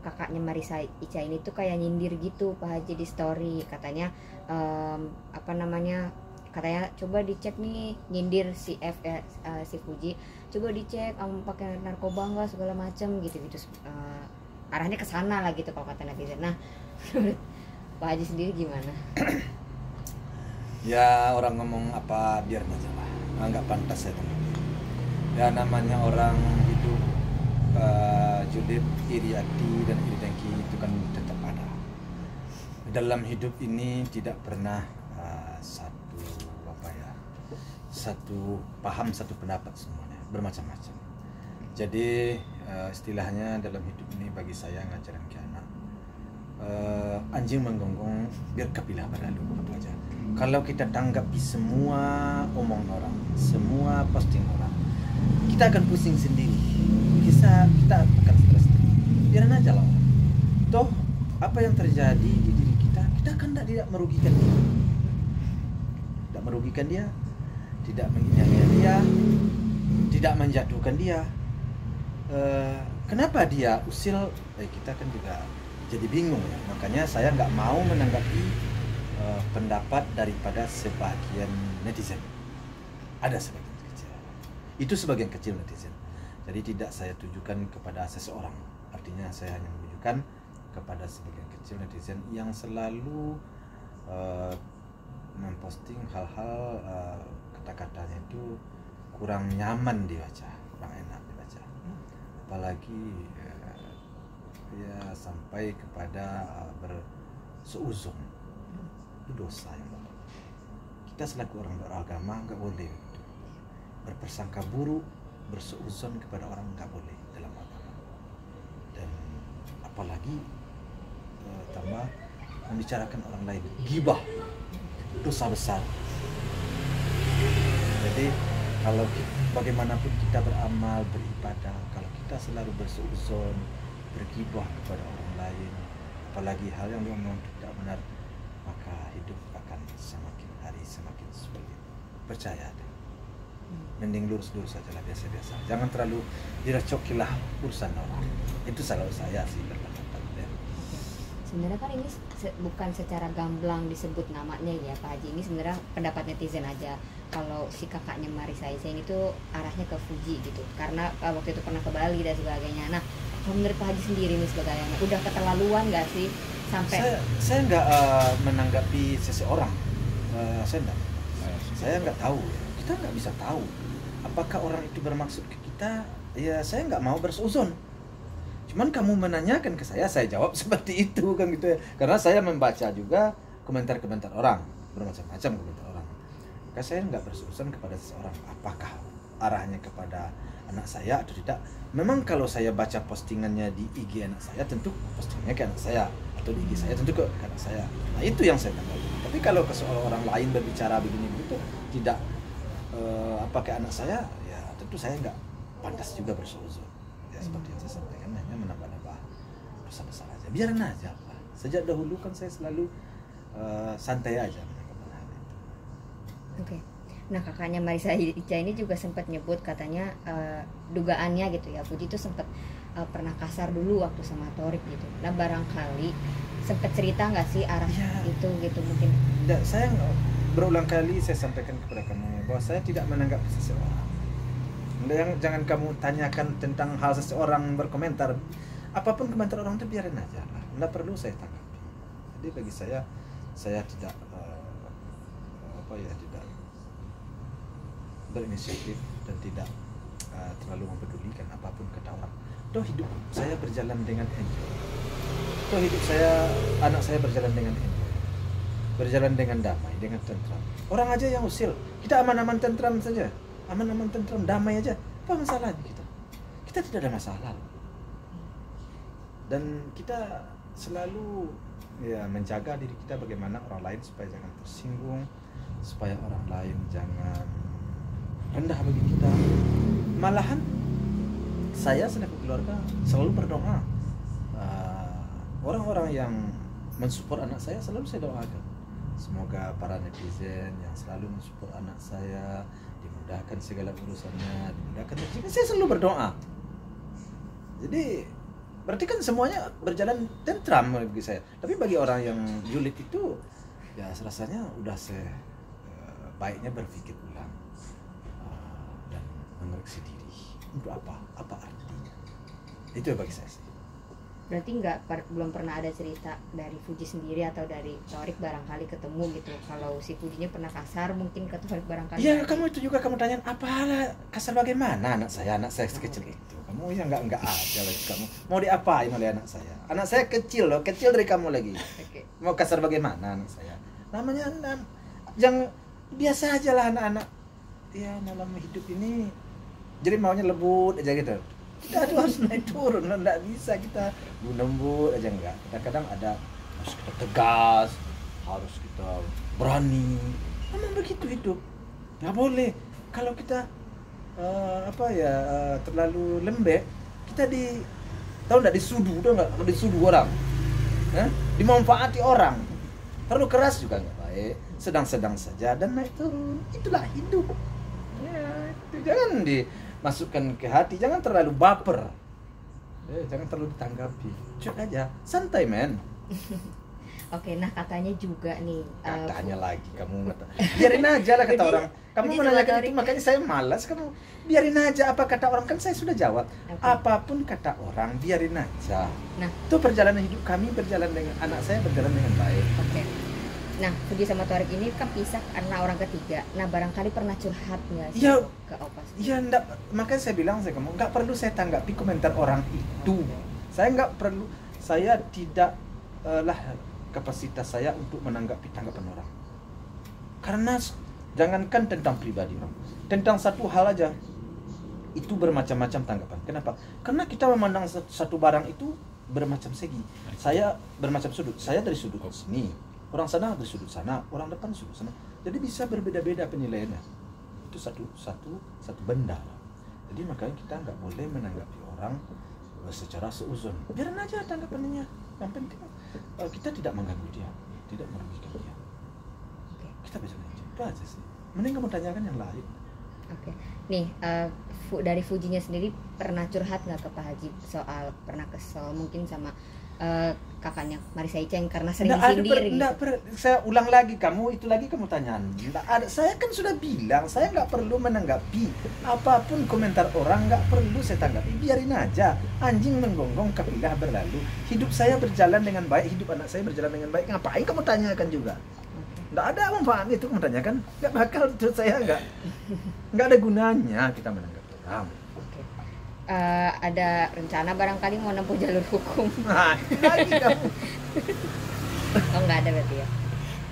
kakaknya Marisa Ica ini tuh kayak nyindir gitu Pak Haji di story, katanya apa namanya, katanya coba dicek nih, nyindir si si Fuji, coba dicek kamu pakai narkoba enggak segala macam gitu-gitu, arahnya ke sana lah gitu kalau kata netizen. Nah menurut Pak Haji sendiri gimana? Ya orang ngomong apa biar aja lah, nggak pantas saya teman. Ya namanya orang hidup julid, iri hati dan iri dengki itu kan tetap ada. Dalam hidup ini tidak pernah satu paham, satu pendapat, semuanya bermacam-macam. Jadi istilahnya dalam hidup ini bagi saya ngajarin ke anak, anjing menggonggong biar kapilah berlalu, itu aja. Kalau kita tanggapi semua omong orang, semua posting orang, kita akan pusing sendiri, kita akan stres. Biarin aja lah. Toh apa yang terjadi di diri kita kan tidak merugikan dia, tidak menghina dia, tidak menjatuhkan dia. Kenapa dia usil? Kita kan juga jadi bingung ya. Makanya saya nggak mau menanggapi pendapat daripada sebagian netizen. Ada sebagian kecil. Itu sebagian kecil netizen. Jadi tidak saya tujukan kepada seseorang. Artinya saya hanya menunjukkan kepada sebagian kecil netizen yang selalu memposting hal-hal kata-katanya itu kurang nyaman dibaca, kurang enak dibaca. Apalagi ya sampai kepada berseuzon. Itu dosa yang berat. Kita selaku orang beragama nggak boleh gitu. Berpersangka buruk, berseuzon kepada orang nggak boleh dalam agama. Dan apalagi tambah membicarakan orang lain, ghibah, dosa besar. Jadi kalau bagaimanapun kita beramal, beribadah, kalau kita selalu berseuzon, berghibah kepada orang lain, apalagi hal yang diomong tidak benar, maka hidup akan semakin hari semakin sulit. Percaya deh. Mending lurus-lurus saja lah, biasa-biasa. Jangan terlalu direcokilah urusan orang. Itu selalu saya sih berpendapat. Sebenarnya kan ini bukan secara gamblang disebut namanya ya Pak Haji. Ini sebenarnya pendapat netizen aja. Kalau si kakaknya Marisa Ica ini tuh arahnya ke Fuji gitu. Karena waktu itu pernah ke Bali dan sebagainya. Nah, kalau menurut Pak Haji sendiri nih sebagai ayahnya, udah keterlaluan nggak sih sampai? Saya nggak menanggapi seseorang. Saya nggak tahu. Kita nggak bisa tahu apakah orang itu bermaksud ke kita. Ya saya nggak mau berseuzon. Cuman kamu menanyakan ke saya jawab seperti itu kan gitu ya. Karena saya membaca juga komentar-komentar orang, bermacam-macam komentar orang. Maka saya nggak berseuzon kepada seseorang apakah arahnya kepada anak saya atau tidak. Memang kalau saya baca postingannya di IG anak saya, tentu postingannya ke anak saya, atau di IG saya tentu ke anak saya. Nah itu yang saya tanggapi. Tapi kalau ke orang lain berbicara begini begitu, tidak ke anak saya, ya tentu saya nggak pantas juga berseuzon. Ya seperti yang saya sampaikan, hanya menambah-nambah dosa-dosa aja. Biarin aja lah. Sejak dahulu kan saya selalu santai aja menanggapi hal itu. Oke. Nah kakaknya Marisa Ica ini juga sempat nyebut katanya dugaannya gitu ya, Fuji itu sempat pernah kasar dulu waktu sama Torik gitu. Nah barangkali sempat cerita nggak sih arah itu gitu mungkin? Saya berulang kali saya sampaikan kepada kamu bahwa saya tidak menanggapi seseorang. Jangan kamu tanyakan tentang hal seseorang berkomentar. Apapun komentar orang itu biarin aja lah. Nggak perlu saya tanggapi. Jadi bagi saya tidak tidak berinisiatif dan tidak terlalu mempedulikan apapun kata orang. Toh hidup saya berjalan dengan enjoy. Toh hidup anak saya berjalan dengan enjoy. Berjalan dengan damai, dengan tentram. Orang aja yang usil, kita aman-aman tentram saja. Aman-aman tentram, damai aja. Apa masalahnya kita? Kita tidak ada masalah. Dan kita selalu menjaga diri kita bagaimana orang lain supaya jangan tersinggung, supaya orang lain jangan rendah bagi kita. Malahan saya selaku keluarga selalu berdoa. Orang-orang yang mensupport anak saya selalu saya doakan. Semoga para netizen yang selalu mensupport anak saya dimudahkan segala urusannya, dimudahkan. Saya selalu berdoa. Jadi berarti kan semuanya berjalan tentram bagi saya. Tapi bagi orang yang julid itu, ya rasanya udah baiknya berpikir ulang dan mengoreksi diri. Untuk apa artinya? Itu ya bagi saya sih. Berarti belum pernah ada cerita dari Fuji sendiri atau dari Torik barangkali ketemu gitu. Kalau si Fujinya pernah kasar mungkin ke Torik barangkali. Iya, kamu itu juga kamu tanya apa kasar bagaimana anak saya sekecil itu. Kamu ya nggak ada lagi kamu. Mau diapain oleh anak saya? Anak saya kecil loh, kecil dari kamu lagi. Oke. Mau kasar bagaimana anak saya? Namanya jangan biasa aja lah anak-anak. Ya dalam hidup ini jadi maunya lembut aja gitu. Kita harus naik turun, nggak bisa kita lembut aja enggak. Kadang-kadang harus kita tegas, harus kita berani. Memang begitu hidup. Nggak boleh. Kalau kita terlalu lembek, kita tahu nggak disudu orang, dimanfaati orang. Terlalu keras juga nggak baik. Sedang-sedang saja dan naik turun. Itulah hidup. Ya, itu jangan masukkan ke hati, jangan terlalu baper, jangan terlalu ditanggapi, cuek aja, santai men. Oke, nah katanya juga nih. Katanya lagi kamu biarin aja lah kata orang. Kamu menanyakan itu makanya saya malas. Kamu biarin aja apa kata orang, kan saya sudah jawab. Okay. Apapun kata orang biarin aja. Nah, itu perjalanan hidup kami berjalan dengan anak saya berjalan dengan baik. Oke. Nah, Fuji sama Torik ini kan pisah karena orang ketiga. Nah, barangkali pernah curhat nggak sih ke Opas? Iya, makanya saya bilang kamu nggak perlu saya tanggapi komentar orang itu. Saya nggak perlu, saya tidak kapasitas saya untuk menanggapi tanggapan orang. Karena jangankan tentang pribadi orang, tentang satu hal aja itu bermacam-macam tanggapan. Kenapa? Karena kita memandang satu barang itu bermacam segi. Saya bermacam sudut. Saya dari sudut sini. Orang sana dari sudut sana, orang depan sudut sana. Jadi bisa berbeda-beda penilaiannya. Itu satu benda. Jadi makanya kita nggak boleh menanggapi orang secara seuzon. Biarin aja tanggapannya. Yang penting kita tidak mengganggu dia, tidak merugikan dia. Okay. Kita bisa itu aja sih. Mending kamu tanyakan yang lain. Oke. Nih, dari Fujinya sendiri pernah curhat nggak ke Pak Haji soal pernah kesel mungkin sama kakaknya Marissa Iceng karena sering disindir gitu. Saya ulang lagi, kamu tanyaan. Saya kan sudah bilang, saya nggak perlu menanggapi apapun komentar orang, nggak perlu saya tanggapi, biarin aja. Anjing menggonggong, kapilah berlalu. Hidup saya berjalan dengan baik, hidup anak saya berjalan dengan baik. Ngapain kamu tanyakan juga? Nggak ada manfaat itu kamu tanyakan. Nggak bakal, menurut saya nggak ada gunanya kita menanggapi orang. Ada rencana barangkali mau nempuh jalur hukum? Nah, lagi kamu. Oh, nggak ada berarti ya.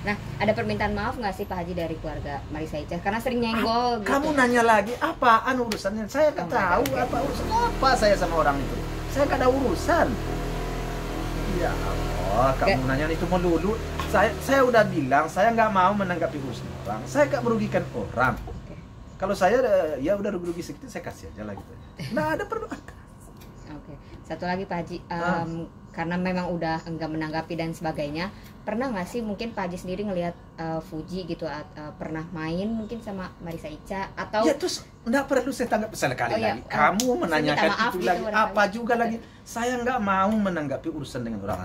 Nah, ada permintaan maaf nggak sih Pak Haji dari keluarga Marissa Iceng karena sering nyenggol gitu? Kamu nanya lagi apaan urusannya? Saya nggak tahu apa urusan apa saya sama orang itu. Saya nggak ada urusan. Ya Allah, kamu nanya itu melulu. Saya udah bilang saya nggak mau menanggapi urusan orang. Saya nggak merugikan orang. Kalau saya ya udah rugi sedikit saya kasih aja lah gitu. Nah, ada perlu. Oke. Satu lagi Pak Haji, karena memang udah enggak menanggapi dan sebagainya, pernah nggak sih mungkin Pak Haji sendiri ngelihat Fuji gitu pernah main mungkin sama Marissa Ica atau ya terus nggak perlu saya tanggap sekali lagi. Kamu menanyakan itu lagi apa juga lagi. Saya nggak mau menanggapi urusan dengan orang